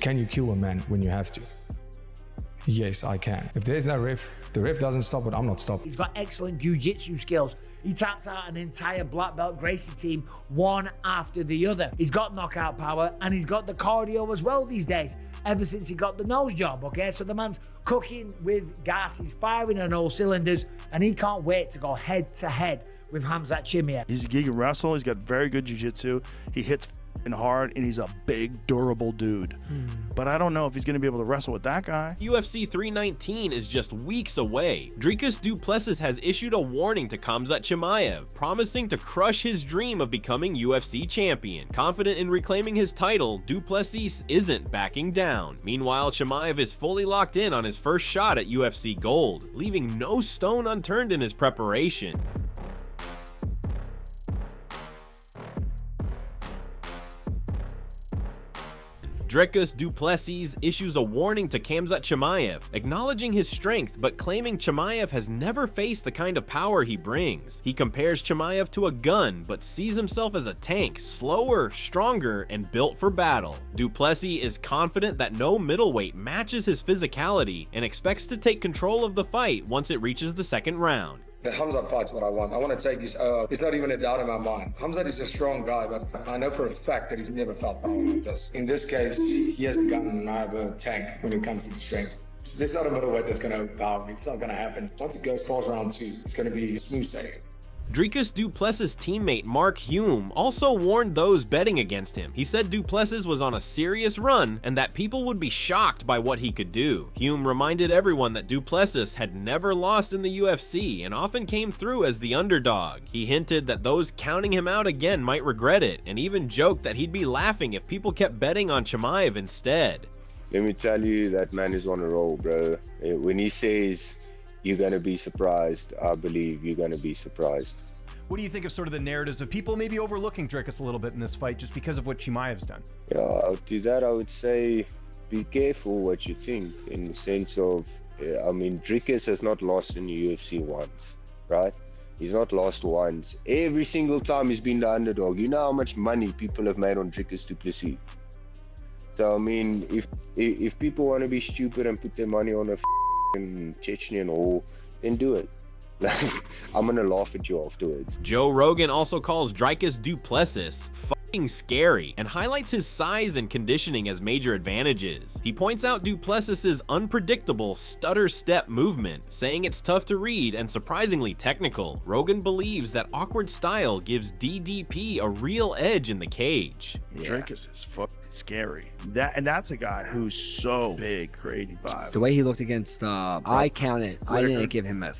Can you kill a man when you have to? Yes, I can. If there's no ref, the ref doesn't stop it, I'm not stopping. He's got excellent jiu-jitsu skills. He tapped out an entire black belt Gracie team one after the other. He's got knockout power and he's got the cardio as well these days, ever since he got the nose job, okay? So the man's cooking with gas, he's firing on all cylinders, and he can't wait to go head to head with Khamzat Chimaev. He can wrestle, he's got very good jiu-jitsu, he hits hard, and he's a big, durable dude. But I don't know if he's going to be able to wrestle with that guy. UFC 319 is just weeks away. Dricus Du Plessis has issued a warning to Khamzat Chimaev, promising to crush his dream of becoming UFC champion. Confident in reclaiming his title, Du Plessis isn't backing down. Meanwhile, Chimaev is fully locked in on his first shot at UFC Gold, leaving no stone unturned in his preparation. Dricus Du Plessis issues a warning to Khamzat Chimaev, acknowledging his strength but claiming Chimaev has never faced the kind of power he brings. He compares Chimaev to a gun but sees himself as a tank, slower, stronger, and built for battle. Du Plessis is confident that no middleweight matches his physicality and expects to take control of the fight once it reaches the second round. The Khamzat fight's what I want. I want to take his, it's not even a doubt in my mind. Khamzat is a strong guy, but I know for a fact that he's never felt power like this. In this case, he has a gun and I have a tank when it comes to the strength. There's not a middleweight that's going to overpower me. It's not going to happen. Once it goes past round 2, it's going to be smooth sailing. Dricus Du Plessis' teammate Mark Hume also warned those betting against him. He said Du Plessis was on a serious run and that people would be shocked by what he could do. Hume reminded everyone that Du Plessis had never lost in the UFC and often came through as the underdog. He hinted that those counting him out again might regret it, and even joked that he'd be laughing if people kept betting on Chimaev instead. Let me tell you, that man is on a roll, bro. When he says you're going to be surprised, I believe you're going to be surprised. What do you think of sort of the narratives of people maybe overlooking Dricus a little bit in this fight just because of what Chimaev's done? Yeah, to that I would say be careful what you think, in the sense of, I mean, Dricus has not lost in the UFC once, right? He's not lost once. Every single time he's been the underdog. You know how much money people have made on Dricus Du Plessis. So, I mean, if people want to be stupid and put their money on a Chechnyan or, then do it. I'm gonna laugh at you afterwards. Joe Rogan also calls Dricus Du Plessis fucking scary and highlights his size and conditioning as major advantages. He points out Du Plessis' unpredictable stutter step movement, saying it's tough to read and surprisingly technical. Rogan believes that awkward style gives DDP a real edge in the cage. Yeah. Dricus is fucking scary. That's a guy who's so big for 85. The way he looked against, I didn't give him a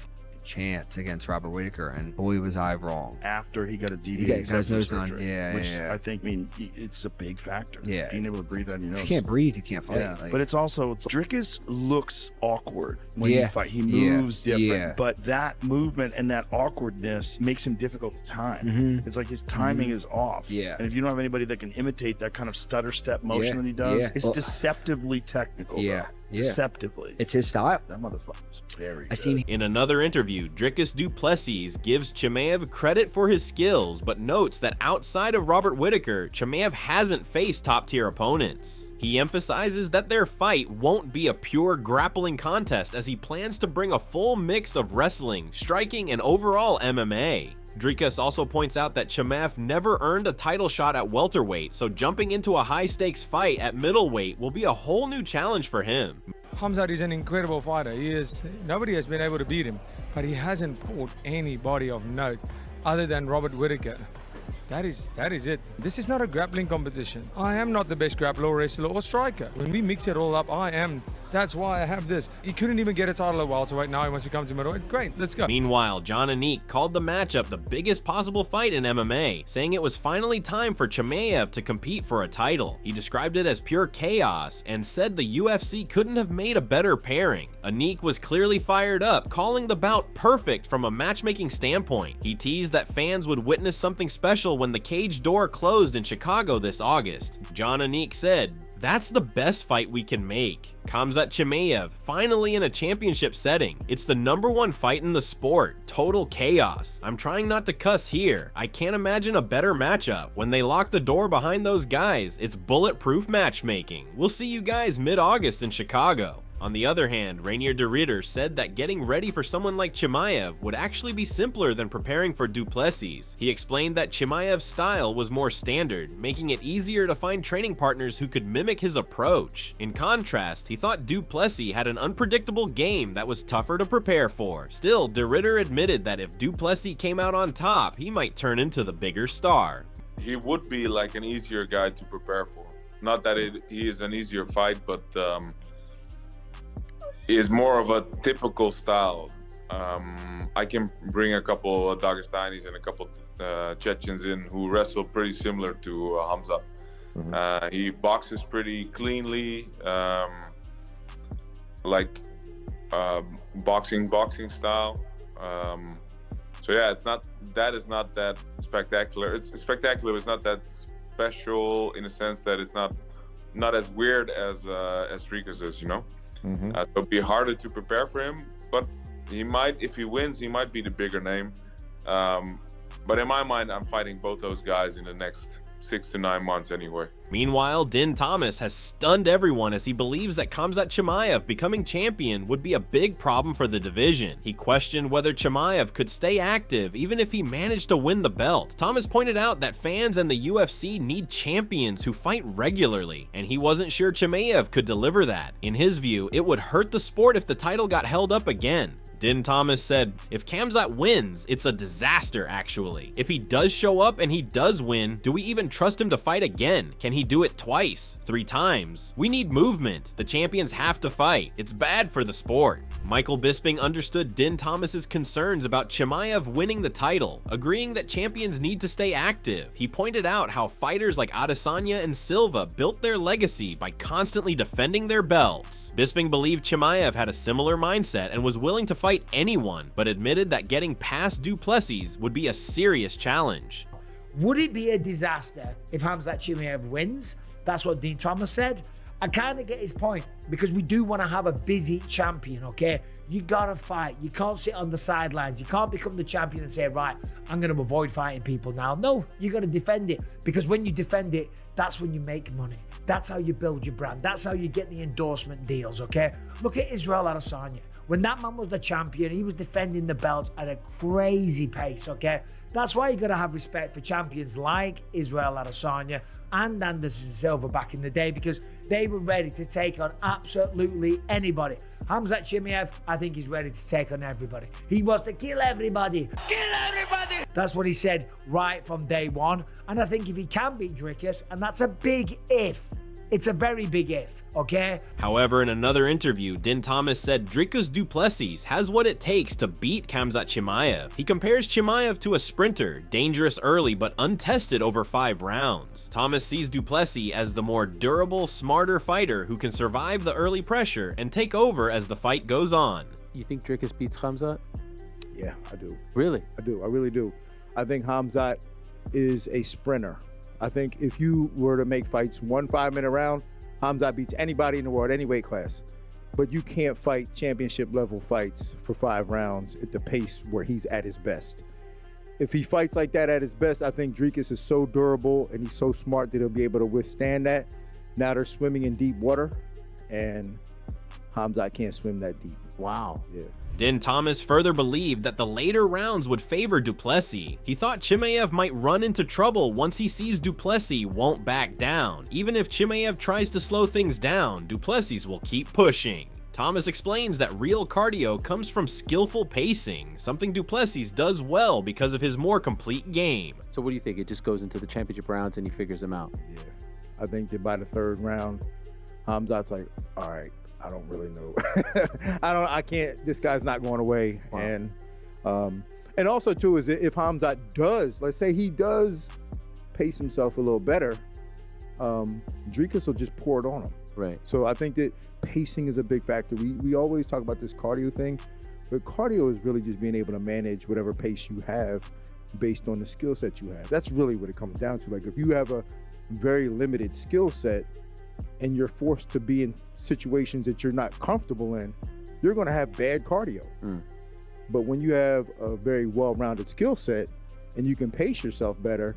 chance against Robert Whittaker, and boy was I wrong. After he got a DD surgery, which I think, I mean, it's a big factor. Yeah, being able to breathe out your nose. If you can't breathe, you can't fight. Yeah. But it's also, Dricus looks awkward when he fight. He moves different, but that movement and that awkwardness makes him difficult to time. It's like his timing is off. And if you don't have anybody that can imitate that kind of stutter step motion that he does, it's deceptively technical. Deceptively. It's his style. That motherfucker's very good. In another interview, Dricus Du Plessis gives Chimaev credit for his skills, but notes that outside of Robert Whittaker, Chimaev hasn't faced top-tier opponents. He emphasizes that their fight won't be a pure grappling contest, as he plans to bring a full mix of wrestling, striking, and overall MMA. Dricus also points out that Chimaev never earned a title shot at welterweight, so jumping into a high-stakes fight at middleweight will be a whole new challenge for him. Khamzat is an incredible fighter. Nobody has been able to beat him, but he hasn't fought anybody of note other than Robert Whittaker. That is it. This is not a grappling competition. I am not the best grappler or wrestler or striker. When we mix it all up, I am. That's why I have this. He couldn't even get a title at welterweight. Now he wants to come to middleweight. Great, let's go. Meanwhile, John Anik called the matchup the biggest possible fight in MMA, saying it was finally time for Chimaev to compete for a title. He described it as pure chaos and said the UFC couldn't have made a better pairing. Anik was clearly fired up, calling the bout perfect from a matchmaking standpoint. He teased that fans would witness something special when the cage door closed in Chicago this August. John Anik said, That's the best fight we can make. Khamzat Chimaev, finally in a championship setting. It's the #1 fight in the sport. Total chaos. I'm trying not to cuss here. I can't imagine a better matchup. When they lock the door behind those guys, it's bulletproof matchmaking. We'll see you guys mid-August in Chicago. On the other hand, Reinier de Ridder said that getting ready for someone like Chimaev would actually be simpler than preparing for Du Plessis. He explained that Chimaev's style was more standard, making it easier to find training partners who could mimic his approach. In contrast, he thought Du Plessis had an unpredictable game that was tougher to prepare for. Still, de Ridder admitted that if Du Plessis came out on top, he might turn into the bigger star. He would be like an easier guy to prepare for. Not that he is an easier fight, but is more of a typical style. I can bring a couple of Dagestanis and a couple Chechens in who wrestle pretty similar to Khamzat. He boxes pretty cleanly, like boxing style. So yeah, that is not that spectacular. It's spectacular, but it's not that special in a sense that it's not as weird as Dricus is, you know. So it'll be harder to prepare for him, but he might, if he wins, he might be the bigger name. But in my mind, I'm fighting both those guys in the next 6 to 9 months anyway. Meanwhile, Din Thomas has stunned everyone as he believes that Khamzat Chimaev becoming champion would be a big problem for the division. He questioned whether Chimaev could stay active even if he managed to win the belt. Thomas pointed out that fans and the UFC need champions who fight regularly, and he wasn't sure Chimaev could deliver that. In his view, it would hurt the sport if the title got held up again. Din Thomas said, if Khamzat wins, it's a disaster actually. If he does show up and he does win, do we even trust him to fight again? Can he do it twice, 3 times? We need movement. The champions have to fight. It's bad for the sport. Michael Bisping understood Din Thomas's concerns about Chimaev winning the title, agreeing that champions need to stay active. He pointed out how fighters like Adesanya and Silva built their legacy by constantly defending their belts. Bisping believed Chimaev had a similar mindset and was willing to fight anyone, but admitted that getting past Du Plessis would be a serious challenge. Would it be a disaster if Khamzat Chimaev wins? That's what Din Thomas said. I kind of get his point, because we do want to have a busy champion, okay? You gotta fight. You can't sit on the sidelines. You can't become the champion and say, right, I'm going to avoid fighting people now. No, you got to defend it, because when you defend it, that's when you make money. That's how you build your brand. That's how you get the endorsement deals, okay? Look at Israel Adesanya. When that man was the champion, he was defending the belt at a crazy pace, okay? That's why you got to have respect for champions like Israel Adesanya and Anderson Silva back in the day, because they were ready to take on absolutely anybody. Khamzat Chimaev, I think he's ready to take on everybody. He wants to kill everybody. Kill everybody! That's what he said right from day one. And I think if he can beat Dricus, and that's a big if, it's a very big if, okay? However, in another interview, Din Thomas said Dricus Du Plessis has what it takes to beat Khamzat Chimaev. He compares Chimaev to a sprinter, dangerous early but untested over 5 rounds. Thomas sees Du Plessis as the more durable, smarter fighter who can survive the early pressure and take over as the fight goes on. You think Dricus beats Khamzat? Yeah, I do. Really? I do. I really do. I think Khamzat is a sprinter. I think if you were to make fights 1 5-minute round, Khamzat beats anybody in the world, any weight class. But you can't fight championship level fights for 5 rounds at the pace where he's at his best. If he fights like that at his best, I think Dricus is so durable and he's so smart that he'll be able to withstand that. Now they're swimming in deep water, and Khamzat can't swim that deep. Wow. Yeah. Din Thomas further believed that the later rounds would favor Du Plessis. He thought Chimaev might run into trouble once he sees Du Plessis won't back down. Even if Chimaev tries to slow things down, Du Plessis will keep pushing. Thomas explains that real cardio comes from skillful pacing, something Du Plessis does well because of his more complete game. So what do you think? It just goes into the championship rounds and he figures them out? Yeah. I think that by the 3rd round, Khamzat's like, all right, I don't really know. I can't, this guy's not going away. Wow. And also too, is if Khamzat does, let's say he does pace himself a little better, Dricus will just pour it on him. Right. So I think that pacing is a big factor. We always talk about this cardio thing, but cardio is really just being able to manage whatever pace you have based on the skill set you have. That's really what it comes down to. Like if you have a very limited skill set and you're forced to be in situations that you're not comfortable in, you're going to have bad cardio. But when you have a very well-rounded skill set and you can pace yourself better,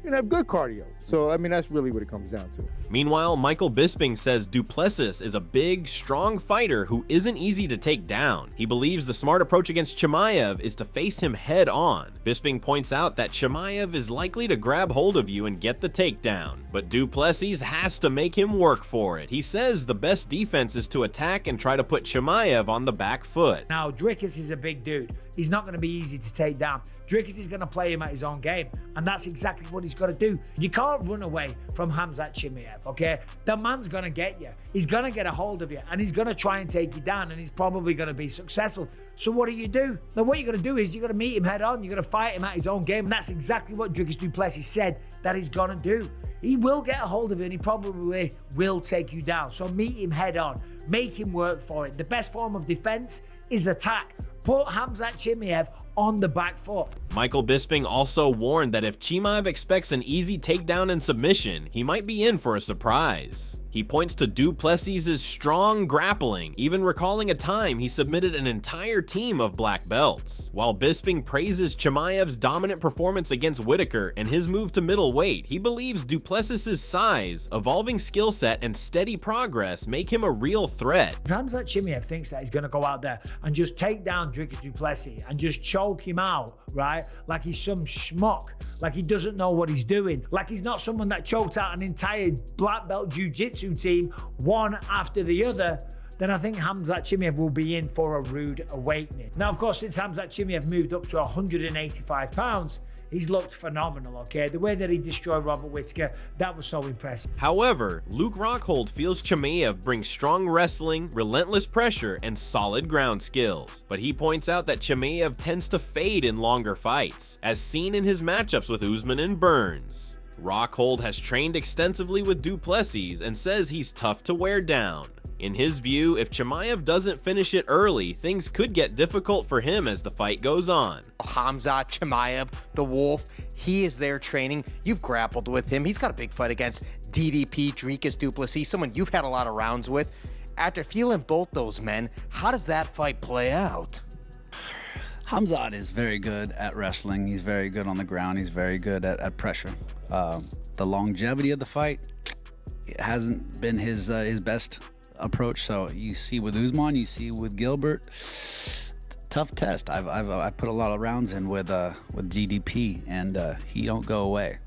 you're gonna have good cardio. So, I mean, that's really what it comes down to. Meanwhile, Michael Bisping says Du Plessis is a big, strong fighter who isn't easy to take down. He believes the smart approach against Chimaev is to face him head on. Bisping points out that Chimaev is likely to grab hold of you and get the takedown, but Du Plessis has to make him work for it. He says the best defense is to attack and try to put Chimaev on the back foot. Now, Dricus is a big dude. He's not going to be easy to take down. Dricus is going to play him at his own game, and that's exactly what he's got to do. You can't run away from Khamzat Chimaev, okay? The man's going to get you. He's going to get a hold of you, and he's going to try and take you down, and he's probably going to be successful. So what do? Now, what you're going to do is you're going to meet him head on. You're going to fight him at his own game, and that's exactly what Dricus Du Plessis said that he's going to do. He will get a hold of you, and he probably will take you down. So meet him head on. Make him work for it. The best form of defense is attack. Put Khamzat Chimaev on the back foot. Michael Bisping also warned that if Chimaev expects an easy takedown and submission, he might be in for a surprise. He points to Du Plessis' strong grappling, even recalling a time he submitted an entire team of black belts. While Bisping praises Chimaev's dominant performance against Whitaker and his move to middleweight, he believes Du Plessis' size, evolving skill set, and steady progress make him a real threat. Khamzat Chimaev thinks that he's going to go out there and just take down Dricus Du Plessis and just choke him out, right? Like he's some schmuck, like he doesn't know what he's doing, like he's not someone that choked out an entire black belt jiu-jitsu team one after the other, then I think Khamzat Chimaev will be in for a rude awakening. Now, of course, since Khamzat Chimaev moved up to 185 pounds, he's looked phenomenal, okay? The way that he destroyed Robert Whitaker, that was so impressive. However, Luke Rockhold feels Chimaev brings strong wrestling, relentless pressure, and solid ground skills. But he points out that Chimaev tends to fade in longer fights, as seen in his matchups with Usman and Burns. Rockhold has trained extensively with Du Plessis and says he's tough to wear down. In his view, if Chimaev doesn't finish it early, things could get difficult for him as the fight goes on. Khamzat Chimaev, the Wolf, he is there training. You've grappled with him. He's got a big fight against DDP, Dricus Du Plessis, someone you've had a lot of rounds with. After feeling both those men, how does that fight play out? Khamzat is very good at wrestling. He's very good on the ground. He's very good at pressure. The longevity of the fight, it hasn't been his best approach. So you see with Usman, you see with Gilbert, tough test. I put a lot of rounds in with DDP, and he don't go away.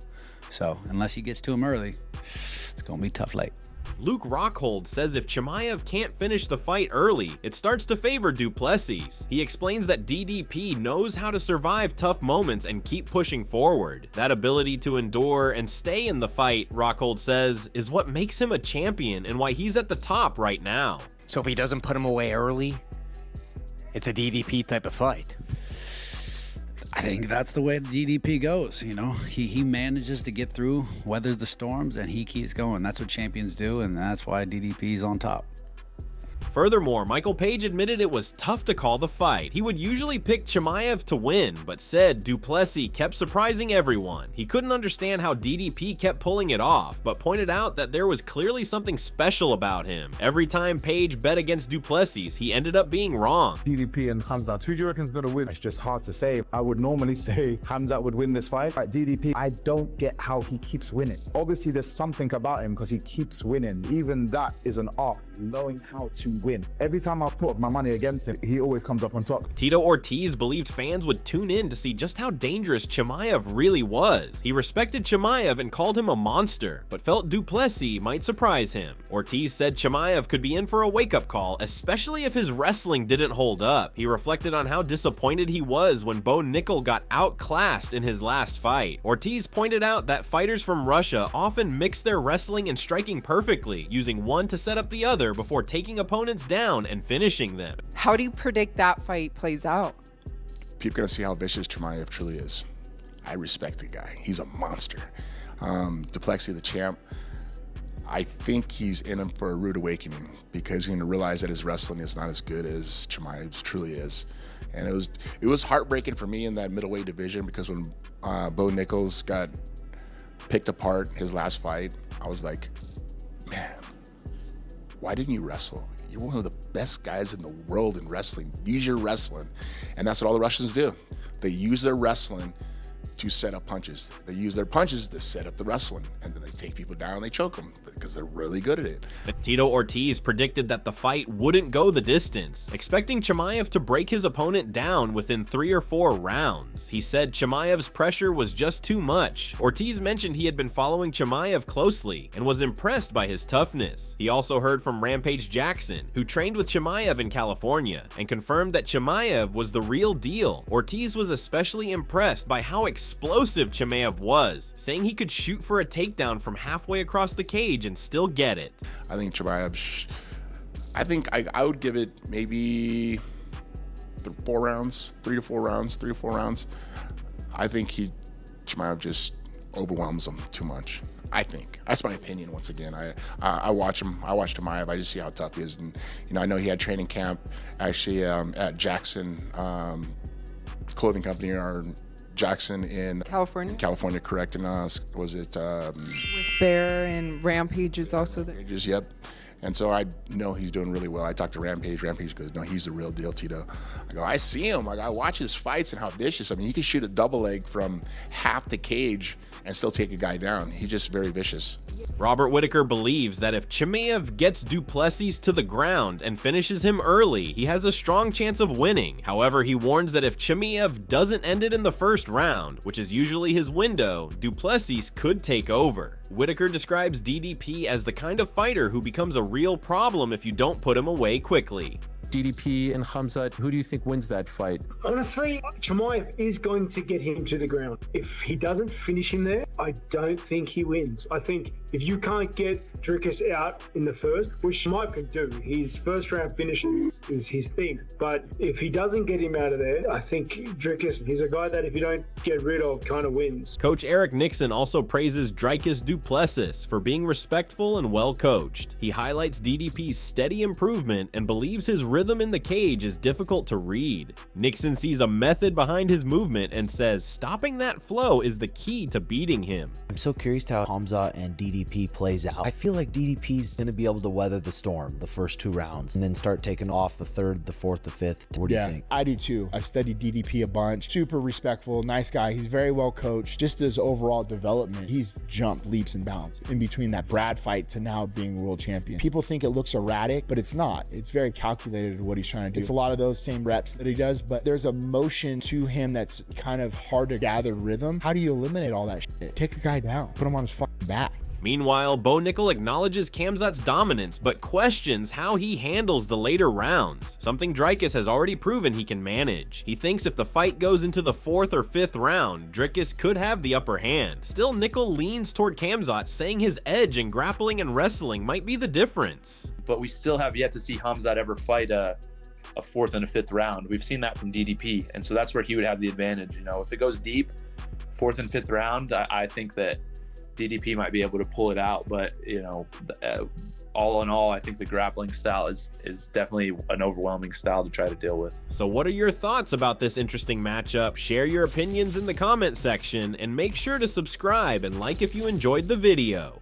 So unless he gets to him early, it's gonna be tough late. Luke Rockhold says if Chimaev can't finish the fight early, it starts to favor Du Plessis. He explains that DDP knows how to survive tough moments and keep pushing forward. That ability to endure and stay in the fight, Rockhold says, is what makes him a champion and why he's at the top right now. So if he doesn't put him away early, it's a DDP type of fight. I think that's the way the DDP goes. You know, he manages to get through, weathers the storms, and he keeps going. That's what champions do, and that's why DDP's on top. Furthermore, Michael Page admitted it was tough to call the fight. He would usually pick Chimaev to win, but said Du Plessis kept surprising everyone. He couldn't understand how DDP kept pulling it off, but pointed out that there was clearly something special about him. Every time Page bet against Du Plessis, he ended up being wrong. DDP and Khamzat, who do you reckon's gonna win? It's just hard to say. I would normally say Khamzat would win this fight. At DDP, I don't get how he keeps winning. Obviously, there's something about him because he keeps winning. Even that is an art, knowing how to win. Every time I put my money against him, he always comes up on top. Tito Ortiz believed fans would tune in to see just how dangerous Chimaev really was. He respected Chimaev and called him a monster, but felt Du Plessis might surprise him. Ortiz said Chimaev could be in for a wake-up call, especially if his wrestling didn't hold up. He reflected on how disappointed he was when Bo Nickel got outclassed in his last fight. Ortiz pointed out that fighters from Russia often mix their wrestling and striking perfectly, using one to set up the other before taking opponents down and finishing them. How do you predict that fight plays out? People are gonna see how vicious Chimaev truly is. I respect the guy. He's a monster. Du Plessis, the champ, I think he's in him for a rude awakening because he's gonna realize that his wrestling is not as good as Chimaev's truly is. And it was heartbreaking for me in that middleweight division because when Bo Nichols got picked apart his last fight, I was like, man, Why didn't you wrestle? You're one of the best guys in the world in wrestling. Use your wrestling. And that's what all the Russians do. They use their wrestling to set up punches. They use their punches to set up the wrestling, and then they take people down and they choke them because they're really good at it. Tito Ortiz predicted that the fight wouldn't go the distance, expecting Chimaev to break his opponent down within 3 or 4 rounds. He said Chimaev's pressure was just too much. Ortiz mentioned he had been following Chimaev closely and was impressed by his toughness. He also heard from Rampage Jackson, who trained with Chimaev in California, and confirmed that Chimaev was the real deal. Ortiz was especially impressed by how explosive Chimaev was, saying he could shoot for a takedown from halfway across the cage and still get it. I think Chimaev, I would give it maybe 4 rounds, 3 to 4 rounds. I think Chimaev just overwhelms him too much. I think that's my opinion. Once again, I watch him. I watch Chimaev. I just see how tough he is, and I know he had training camp actually at Jackson clothing company or Jackson in California, correct? And was it with Bear and Rampage is also there. Yep. And so I know he's doing really well. I talked to Rampage. Rampage goes, "No, he's the real deal, Tito." I go, "I see him. Like, I watch his fights and how vicious. I mean, he can shoot a double leg from half the cage and still take a guy down. He's just very vicious." Robert Whittaker believes that if Chimaev gets Du Plessis to the ground and finishes him early, he has a strong chance of winning. However, he warns that if Chimaev doesn't end it in the first round, which is usually his window, Du Plessis could take over. Whittaker describes DDP as the kind of fighter who becomes a real problem if you don't put him away quickly. DDP and Khamzat, who do you think wins that fight? Honestly, Chimaev is going to get him to the ground. If he doesn't finish him there, I don't think he wins. I think if you can't get Dricus out in the first, which Chimaev can do, his first round finishes is his thing. But if he doesn't get him out of there, I think Dricus, he's a guy that if you don't get rid of, kind of wins. Coach Eric Nixon also praises Dricus Du Plessis for being respectful and well coached. He highlights DDP's steady improvement and believes his rhythm in the cage is difficult to read. Nixon sees a method behind his movement and says stopping that flow is the key to beating him. I'm so curious to how Khamzat and DDP plays out. I feel like DDP's going to be able to weather the storm the first 2 rounds and then start taking off the 3rd, the 4th, the 5th. What do you think? I do too. I've studied DDP a bunch. Super respectful, nice guy. He's very well coached. Just his overall development, he's jumped leaps and bounds in between that Brad fight to now being world champion. People think it looks erratic, but it's not. It's very calculated what he's trying to do. It's a lot of those same reps that he does, but there's a motion to him that's kind of hard to gather rhythm. How do you eliminate all that shit? Take a guy down, put him on his fucking back. Meanwhile, Bo Nickel acknowledges Khamzat's dominance, but questions how he handles the later rounds, something Dricus has already proven he can manage. He thinks if the fight goes into the 4th or 5th round, Dricus could have the upper hand. Still, Nickel leans toward Khamzat, saying his edge in grappling and wrestling might be the difference. But we still have yet to see Khamzat ever fight a 4th and a 5th round. We've seen that from DDP, and so that's where he would have the advantage. If it goes deep, 4th and 5th round, I think that DDP might be able to pull it out, but all in all, I think the grappling style is definitely an overwhelming style to try to deal with. So what are your thoughts about this interesting matchup? Share your opinions in the comment section, and make sure to subscribe and like if you enjoyed the video.